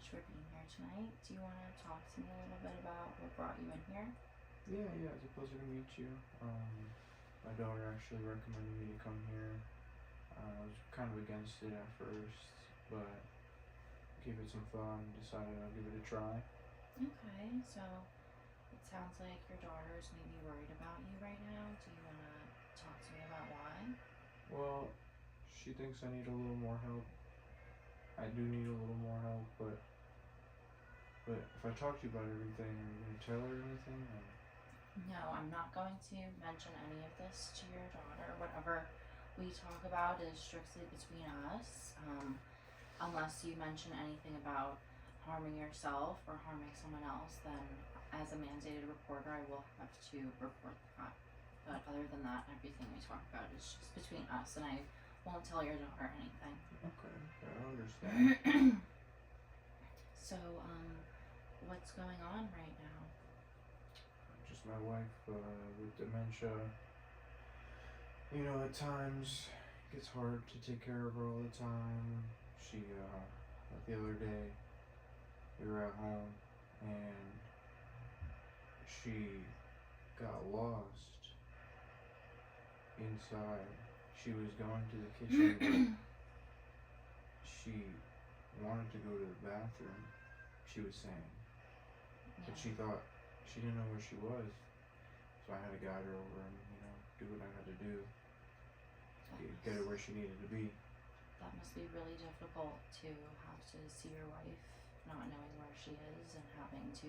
much for being here tonight. Do you want to talk to me a little bit about what brought you in here? Yeah, it's a pleasure to meet you. My daughter actually recommended me to come here. I was kind of against it at first, but gave it some thought and decided I'll give it a try. Okay, so it sounds like your daughter's maybe worried about you right now. Do you want to talk to me about why? Well, she thinks I need a little more help. I do need a little more help, but if I talk to you about everything, are you gonna tell her anything? Or? No, I'm not going to mention any of this to your daughter. Whatever we talk about is strictly between us, unless you mention anything about harming yourself or harming someone else, then as a mandated reporter, I will have to report that. But other than that, everything we talk about is just between us, and I won't tell your daughter anything. Okay, I understand. So, what's going on right now? Just my wife with dementia. You know, at times it gets hard to take care of her all the time. She, like the other day, we were at home and she got lost inside. She was going to the kitchen, but she wanted to go to the bathroom, she was saying. But she thought, she didn't know where she was. So I had to guide her over and, do what I had to do to get her where she needed to be. That must be really difficult to have to see your wife not knowing where she is and having to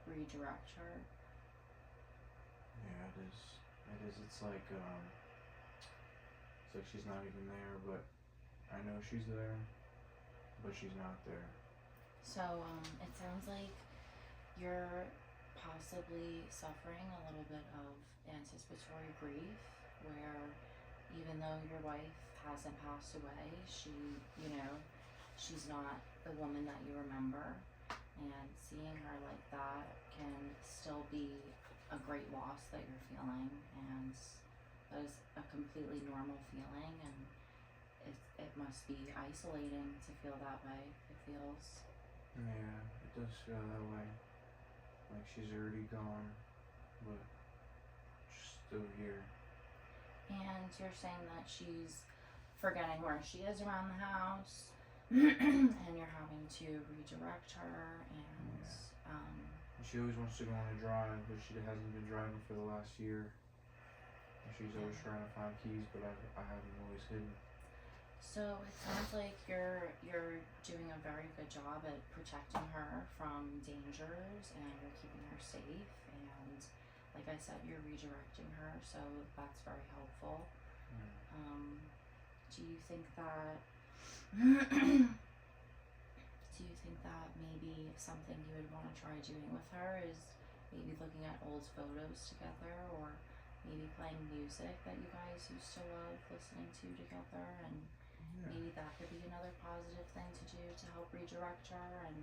redirect her. Yeah, it is. It's like she's not even there, but I know she's there, but she's not there. So, it sounds like you're possibly suffering a little bit of anticipatory grief, where even though your wife hasn't passed away, she's not the woman that you remember, and seeing her like that can still be a great loss that you're feeling, and that is a completely normal feeling, and it must be isolating to feel that way. It feels. Yeah, it does feel that way. Like she's already gone, but she's still here. And you're saying that she's forgetting where she is around the house, and you're having to redirect her, and she always wants to go on a drive, but she hasn't been driving for the last year. And she's always trying to find keys, but I have them always hidden. So it sounds like you're doing a very good job at protecting her from dangers, and you're keeping her safe, and like I said, you're redirecting her, so that's very helpful. Do you think that maybe something you would want to try doing with her is maybe looking at old photos together, or maybe playing music that you guys used to love listening to together, and maybe that could be another positive thing to do to help redirect her? And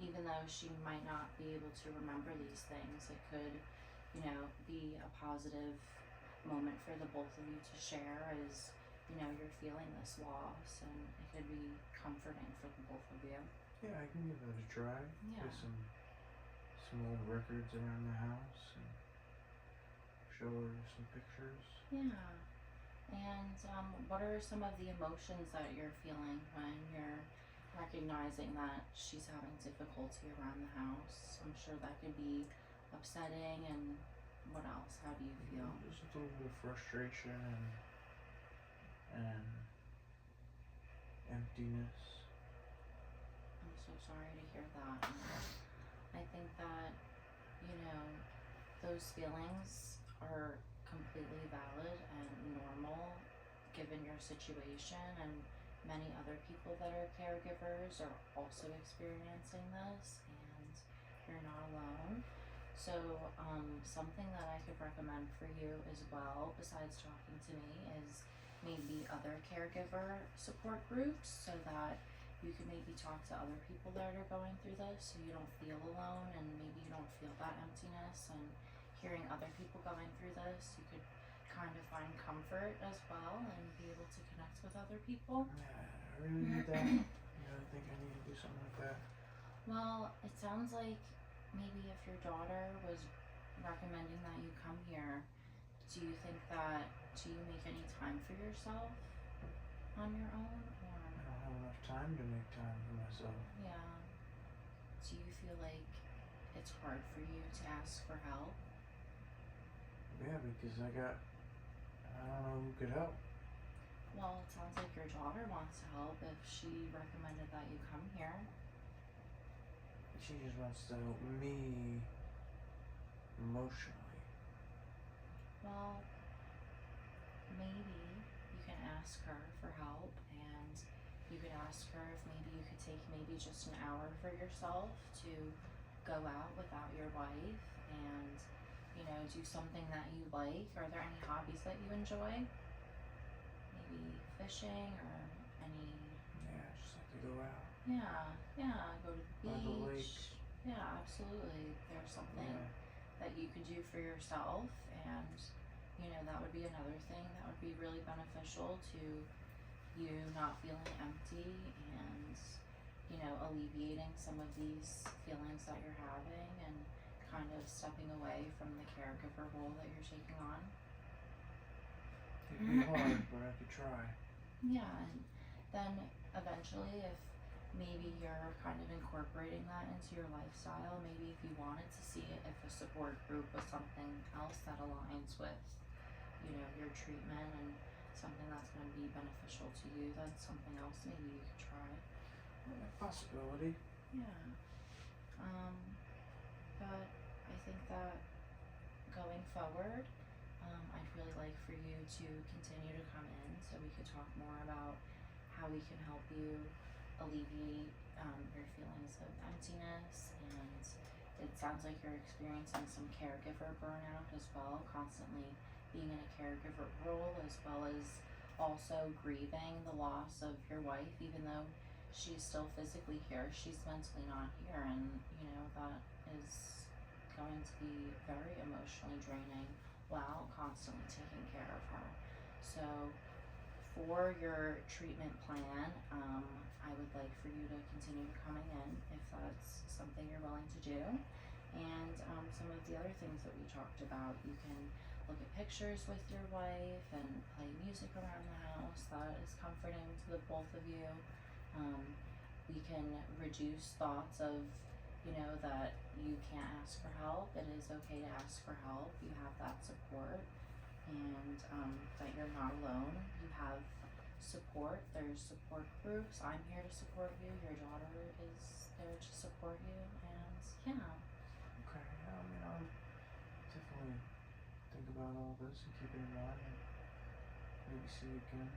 even though she might not be able to remember these things, it could, be a positive moment for the both of you to share as, you're feeling this loss, and it could be comforting for the both of you. Yeah, I can give that a try. Yeah. Put some old records around the house and show her some pictures. Yeah. And what are some of the emotions that you're feeling when you're recognizing that she's having difficulty around the house? I'm sure that could be upsetting, and what else? How do you feel? Just a little bit of frustration and emptiness. I'm so sorry to hear that. I think that, those feelings are completely valid and normal given your situation, and many other people that are caregivers are also experiencing this, and you're not alone. So something that I could recommend for you as well, besides talking to me, is maybe other caregiver support groups, so that you can maybe talk to other people that are going through this, so you don't feel alone, and maybe you don't feel that emptiness. And hearing other people going through this, you could kind of find comfort as well and be able to connect with other people. Yeah, I really need that. I think I need to do something like that. Well, it sounds like maybe if your daughter was recommending that you come here, do you think that, do you make any time for yourself on your own, or, I don't have enough time to make time for myself. yeah, do you feel like it's hard for you to ask for help? Yeah, because I don't know who could help. Well, it sounds like your daughter wants to help if she recommended that you come here. She just wants to help me emotionally. Well, maybe you can ask her for help, and you could ask her if maybe you could take maybe just an hour for yourself to go out without your wife and, you know, do something that you like. Are there any hobbies that you enjoy? Maybe fishing or any. Yeah, I just like to go out. Yeah, go to the By the lake. beach. Yeah, absolutely. There's something Yeah. that you could do for yourself, and you know that would be another thing that would be really beneficial to you, not feeling empty, and you know, alleviating some of these feelings that you're having, and kind of stepping away from the caregiver role that you're taking on. It'd be hard, but I could try. Yeah, and then eventually, if maybe you're kind of incorporating that into your lifestyle, maybe if you wanted to see if a support group was something else that aligns with, you know, your treatment and something that's going to be beneficial to you, that's something else maybe you could try. Yeah, possibility. Yeah. But I think that going forward, I'd really like for you to continue to come in so we could talk more about how we can help you alleviate your feelings of emptiness. And it sounds like you're experiencing some caregiver burnout as well, constantly being in a caregiver role, as well as also grieving the loss of your wife, even though she's still physically here, she's mentally not here, and you know that is going to be very emotionally draining while constantly taking care of her. So for your treatment plan, I would like for you to continue coming in if that's something you're willing to do. And some of the other things that we talked about, you can look at pictures with your wife and play music around the house that is comforting to the both of you. We can reduce thoughts of, you know, that you can't ask for help. It is okay to ask for help. You have that support, and that you're not alone. You have support. There's support groups. I'm here to support you. Your daughter is there to support you, and yeah. Okay, yeah, I mean, I'll definitely think about all this and keep it in mind and maybe see you again.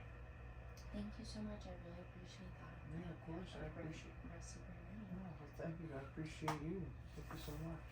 Thank you so much. I really appreciate that. Yeah, of course, I Have a great appreciate rest of your night. No, well, thank you. I appreciate you. Thank you so much.